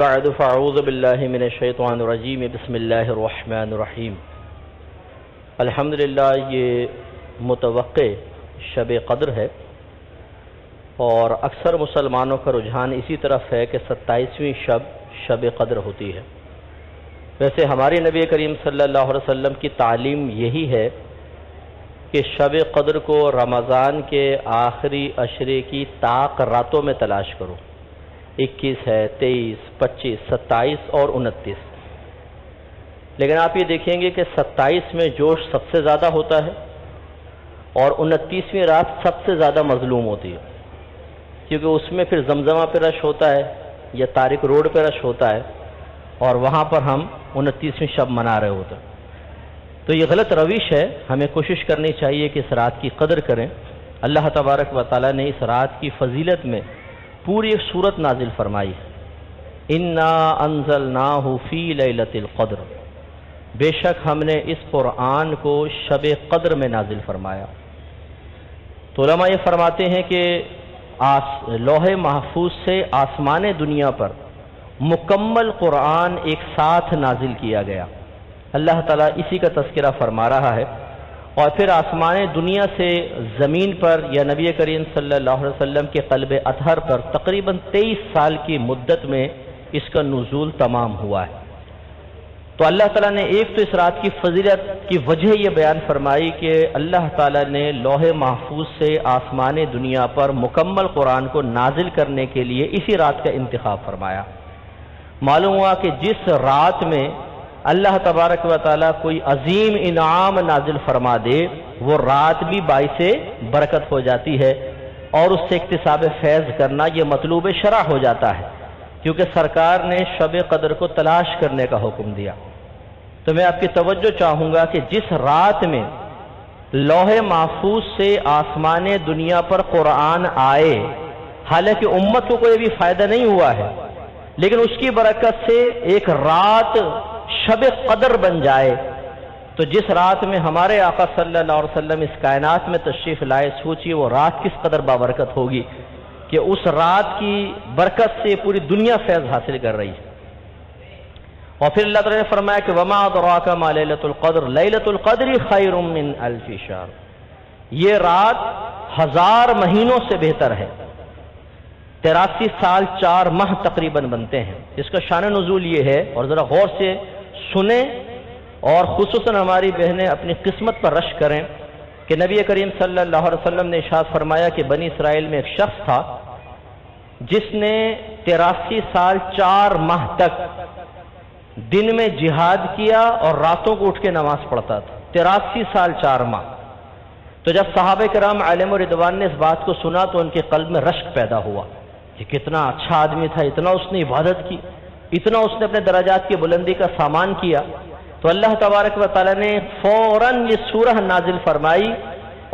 بعد فاعوذ باللہ من الشیطان الرجیم بسم اللہ الرحمن الرحیم۔ الحمدللہ یہ متوقع شب قدر ہے اور اکثر مسلمانوں کا رجحان اسی طرف ہے کہ 27ویں شب قدر ہوتی ہے۔ ویسے ہمارے نبی کریم صلی اللہ علیہ وسلم کی تعلیم یہی ہے کہ شب قدر کو رمضان کے آخری عشرے کی طاق راتوں میں تلاش کرو۔ 21 ہے، 23، 25، 27 اور 29۔ لیکن آپ یہ دیکھیں گے کہ 27 میں جوش سب سے زیادہ ہوتا ہے اور 29ویں رات سب سے زیادہ مظلوم ہوتی ہے، کیونکہ اس میں پھر زمزمہ پہ رش ہوتا ہے یا طارق روڈ پہ رش ہوتا ہے اور وہاں پر ہم 29ویں شب منا رہے ہوتے ہیں۔ تو یہ غلط روش ہے، ہمیں کوشش کرنی چاہیے کہ اس رات کی قدر کریں۔ اللہ تبارک و تعالیٰ نے اس رات کی فضیلت میں پوری ایک سورت نازل فرمائی ہے۔ انا انزلناہ فی لیلۃ القدر، بے شک ہم نے اس قرآن کو شب قدر میں نازل فرمایا۔ تو علماء یہ فرماتے ہیں کہ لوح محفوظ سے آسمان دنیا پر مکمل قرآن ایک ساتھ نازل کیا گیا۔ اللہ تعالیٰ اسی کا تذکرہ فرما رہا ہے، اور پھر آسمان دنیا سے زمین پر یا نبی کریم صلی اللہ علیہ وسلم کے قلب اطہر پر تقریباً 23 سال کی مدت میں اس کا نزول تمام ہوا ہے۔ تو اللہ تعالیٰ نے ایک تو اس رات کی فضیلت کی وجہ یہ بیان فرمائی کہ اللہ تعالیٰ نے لوح محفوظ سے آسمان دنیا پر مکمل قرآن کو نازل کرنے کے لیے اسی رات کا انتخاب فرمایا۔ معلوم ہوا کہ جس رات میں اللہ تبارک و تعالیٰ کوئی عظیم انعام نازل فرما دے وہ رات بھی باعث برکت ہو جاتی ہے، اور اس سے اکتساب فیض کرنا یہ مطلوب شرع ہو جاتا ہے، کیونکہ سرکار نے شب قدر کو تلاش کرنے کا حکم دیا۔ تو میں آپ کی توجہ چاہوں گا کہ جس رات میں لوح محفوظ سے آسمان دنیا پر قرآن آئے، حالانکہ امت کو کوئی بھی فائدہ نہیں ہوا ہے، لیکن اس کی برکت سے ایک رات شب قدر بن جائے، تو جس رات میں ہمارے آقا صلی اللہ علیہ وسلم اس کائنات میں تشریف لائے، سوچیے وہ رات کس قدر بابرکت ہوگی کہ اس رات کی برکت سے پوری دنیا فیض حاصل کر رہی ہے۔ اور پھر اللہ تعالیٰ نے فرمایا کہ وما ادراک ما لیلۃ القدر لیلۃ القدر خیر من الف شہر، یہ رات 1000 مہینوں سے بہتر ہے۔ 83 سال 4 ماہ تقریباً بنتے ہیں۔ اس کا شان نزول یہ ہے، اور ذرا غور سے سنیں اور خصوصاً ہماری بہنیں اپنی قسمت پر رشک کریں کہ نبی کریم صلی اللہ علیہ وسلم نے ارشاد فرمایا کہ بنی اسرائیل میں ایک شخص تھا جس نے 83 سال 4 ماہ تک دن میں جہاد کیا اور راتوں کو اٹھ کے نماز پڑھتا تھا۔ 83 سال 4 ماہ۔ تو جب صحابہ کرام علیہم رضوان نے اس بات کو سنا تو ان کے قلب میں رشک پیدا ہوا کہ کتنا اچھا آدمی تھا، اتنا اس نے عبادت کی، اتنا اس نے اپنے درجات کی بلندی کا سامان کیا۔ تو اللہ تبارک و تعالیٰ نے فوراً یہ سورہ نازل فرمائی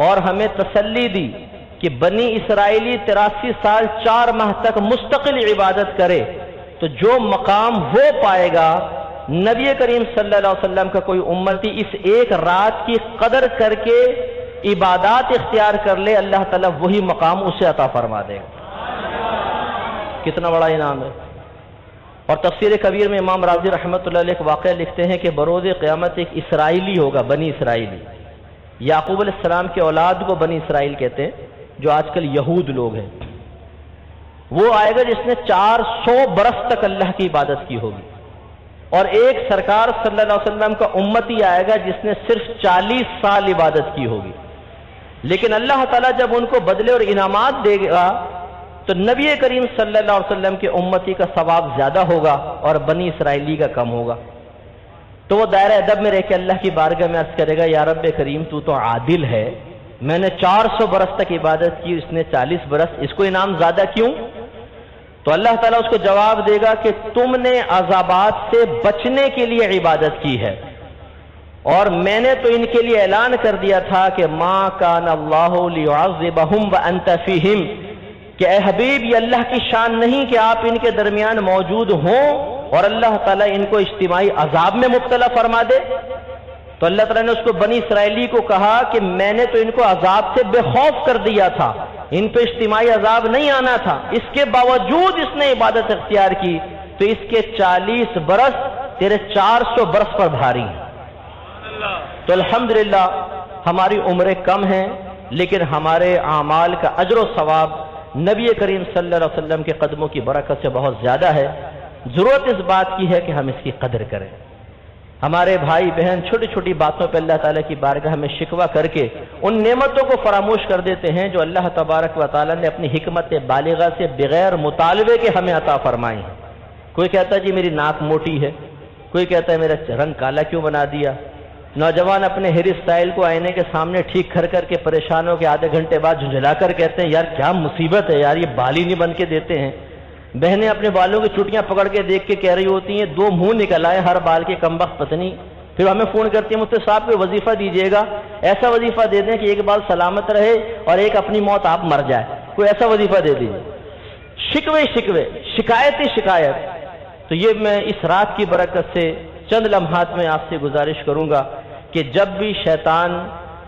اور ہمیں تسلی دی کہ بنی اسرائیلی 83 سال 4 ماہ تک مستقل عبادت کرے تو جو مقام وہ پائے گا، نبی کریم صلی اللہ علیہ وسلم کا کوئی امتی اس ایک رات کی قدر کر کے عبادات اختیار کر لے، اللہ تعالیٰ وہی مقام اسے عطا فرما دے گا۔ کتنا بڑا انعام ہے۔ اور تفسیر کبیر میں امام راضی رحمۃ اللہ علیہ واقعہ لکھتے ہیں کہ بروز قیامت ایک اسرائیلی ہوگا، بنی اسرائیلی۔ یعقوب علیہ السلام کے اولاد کو بنی اسرائیل کہتے ہیں، جو آج کل یہود لوگ ہیں۔ وہ آئے گا جس نے 400 برس تک اللہ کی عبادت کی ہوگی، اور ایک سرکار صلی اللہ علیہ وسلم کا امتی آئے گا جس نے صرف 40 سال عبادت کی ہوگی۔ لیکن اللہ تعالیٰ جب ان کو بدلے اور انعامات دے گا تو نبی کریم صلی اللہ علیہ وسلم کے امتی کا ثواب زیادہ ہوگا اور بنی اسرائیلی کا کم ہوگا۔ تو وہ دائرہ ادب میں رہ کے اللہ کی بارگاہ میں عرض کرے گا، یا رب کریم تو عادل ہے، میں نے 400 برس تک عبادت کی، اس نے 40 برس، اس کو انعام زیادہ کیوں؟ تو اللہ تعالیٰ اس کو جواب دے گا کہ تم نے عذابات سے بچنے کے لیے عبادت کی ہے، اور میں نے تو ان کے لیے اعلان کر دیا تھا کہ ما کان اللہ لیعذبہم وانت فیہم، کہ اے حبیب یہ اللہ کی شان نہیں کہ آپ ان کے درمیان موجود ہوں اور اللہ تعالیٰ ان کو اجتماعی عذاب میں مبتلا فرما دے۔ تو اللہ تعالیٰ نے اس کو بنی اسرائیلی کو کہا کہ میں نے تو ان کو عذاب سے بے خوف کر دیا تھا، ان پہ اجتماعی عذاب نہیں آنا تھا، اس کے باوجود اس نے عبادت اختیار کی، تو اس کے 40 برس تیرے 400 برس پر بھاری ہیں۔ تو الحمدللہ ہماری عمریں کم ہیں، لیکن ہمارے اعمال کا اجر و ثواب نبی کریم صلی اللہ علیہ وسلم کے قدموں کی برکت سے بہت زیادہ ہے۔ ضرورت اس بات کی ہے کہ ہم اس کی قدر کریں۔ ہمارے بھائی بہن چھوٹی چھوٹی باتوں پہ اللہ تعالیٰ کی بارگاہ میں شکوہ کر کے ان نعمتوں کو فراموش کر دیتے ہیں جو اللہ تبارک و تعالیٰ نے اپنی حکمت بالغہ سے بغیر مطالبے کے ہمیں عطا فرمائی ہیں۔ کوئی کہتا ہے جی میری ناک موٹی ہے، کوئی کہتا ہے میرا رنگ کالا کیوں بنا دیا۔ نوجوان اپنے ہیئر اسٹائل کو آئینے کے سامنے ٹھیک کر کے پریشان ہو کے آدھے گھنٹے بعد جھنجھلا کر کہتے ہیں یار کیا مصیبت ہے یار، یہ بال ہی نہیں بن کے دیتے ہیں۔ بہنیں اپنے بالوں کی چوٹیاں پکڑ کے دیکھ کے کہہ رہی ہوتی ہیں 2 منہ نکل آئے ہر بال کے کمبخت پتنی۔ پھر ہمیں فون کرتی ہیں مفتی صاحب کو وظیفہ دیجیے گا، ایسا وظیفہ دے دیں کہ ایک بال سلامت رہے اور ایک اپنی موت آپ مر جائے، کوئی ایسا وظیفہ دے دیجیے۔ شکوے شکایت۔ تو یہ میں اس رات کی برکت سے چند لمحات میں آپ سے گزارش کروں گا کہ جب بھی شیطان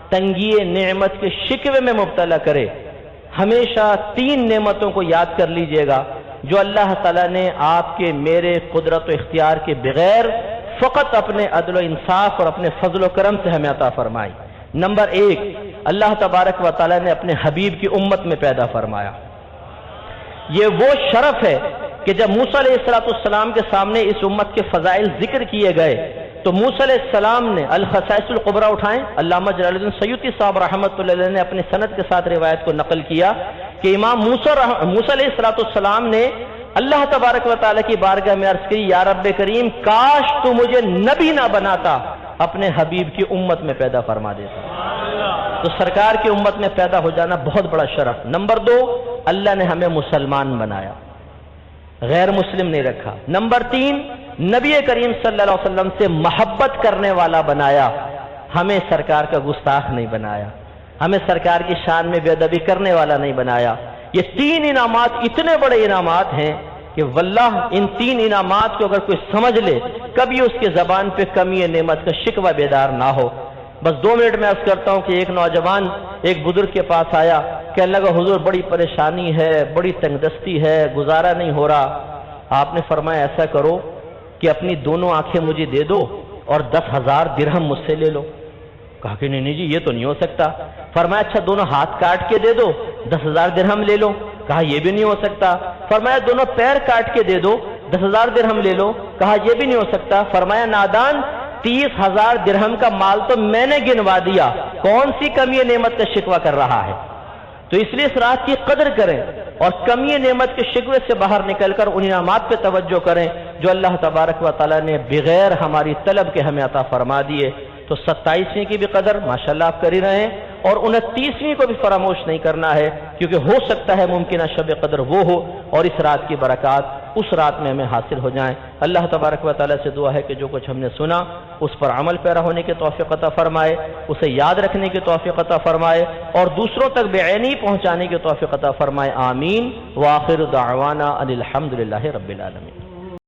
تنگی نعمت کے شکوے میں مبتلا کرے، ہمیشہ 3 نعمتوں کو یاد کر لیجئے گا جو اللہ تعالیٰ نے آپ کے میرے قدرت و اختیار کے بغیر فقط اپنے عدل و انصاف اور اپنے فضل و کرم سے ہمیں عطا فرمائی۔ نمبر 1، اللہ تبارک و تعالیٰ نے اپنے حبیب کی امت میں پیدا فرمایا۔ یہ وہ شرف ہے کہ جب موسیٰ علیہ السلام کے سامنے اس امت کے فضائل ذکر کیے گئے تو موسیٰ علیہ السلام نے الخصائص القبریٰ اٹھائیں۔ علامہ جلال الدین سیوطی صاحب رحمۃ اللہ علیہ نے اپنے سند کے ساتھ روایت کو نقل کیا کہ امام موسیٰ علیہ السلام نے اللہ تبارک و تعالیٰ کی بارگاہ میں عرض کی یا رب کریم کاش تو مجھے نبی نہ بناتا، اپنے حبیب کی امت میں پیدا فرما دیتا۔ تو سرکار کی امت میں پیدا ہو جانا بہت بڑا شرف۔ نمبر 2، اللہ نے ہمیں مسلمان بنایا، غیر مسلم نہیں رکھا۔ نمبر 3، نبی کریم صلی اللہ علیہ وسلم سے محبت کرنے والا بنایا، ہمیں سرکار کا گستاخ نہیں بنایا، ہمیں سرکار کی شان میں بے ادبی کرنے والا نہیں بنایا۔ یہ 3 انعامات اتنے بڑے انعامات ہیں کہ واللہ ان 3 انعامات کو اگر کوئی سمجھ لے کبھی اس کے زبان پہ کمی نعمت کا شکوہ بیدار نہ ہو۔ بس 2 منٹ میں عرض کرتا ہوں کہ ایک نوجوان ایک بزرگ کے پاس آیا، کہنے لگا حضور بڑی پریشانی ہے، بڑی تنگ دستی ہے، گزارا نہیں ہو رہا۔ آپ نے فرمایا ایسا کرو کہ اپنی دونوں آنکھیں مجھے دے دو اور 10,000 درہم مجھ سے لے لو۔ کہا کہ نہیں جی یہ تو نہیں ہو سکتا۔ فرمایا اچھا دونوں ہاتھ کاٹ کے دے دو 10,000 درہم لے لو۔ کہا یہ بھی نہیں ہو سکتا۔ فرمایا دونوں پیر کاٹ کے دے دو 10,000 درہم لے لو۔ کہا یہ بھی نہیں ہو سکتا۔ فرمایا نادان 30,000 درہم کا مال تو میں نے گنوا دیا، کون سی کمی نعمت کا شکوہ کر رہا ہے؟ تو اس لیے اس رات کی قدر کریں اور کمی نعمت کے شکوے سے باہر نکل کر ان انعامات پہ توجہ کریں جو اللہ تبارک و تعالیٰ نے بغیر ہماری طلب کے ہمیں عطا فرما دیے۔ تو 27ویں کی بھی قدر ماشاءاللہ آپ کر ہی رہے ہیں اور 29ویں کو بھی فراموش نہیں کرنا ہے، کیونکہ ہو سکتا ہے ممکنہ شب قدر وہ ہو اور اس رات کی برکات اس رات میں ہمیں حاصل ہو جائیں۔ اللہ تبارک و تعالیٰ سے دعا ہے کہ جو کچھ ہم نے سنا اس پر عمل پیرا ہونے کی توفیق عطا فرمائے، اسے یاد رکھنے کی توفیق عطا فرمائے اور دوسروں تک بے عینی پہنچانے کی توفیق عطا فرمائے۔ آمین۔ وآخر دعوانا ان الحمدللہ رب العالمین۔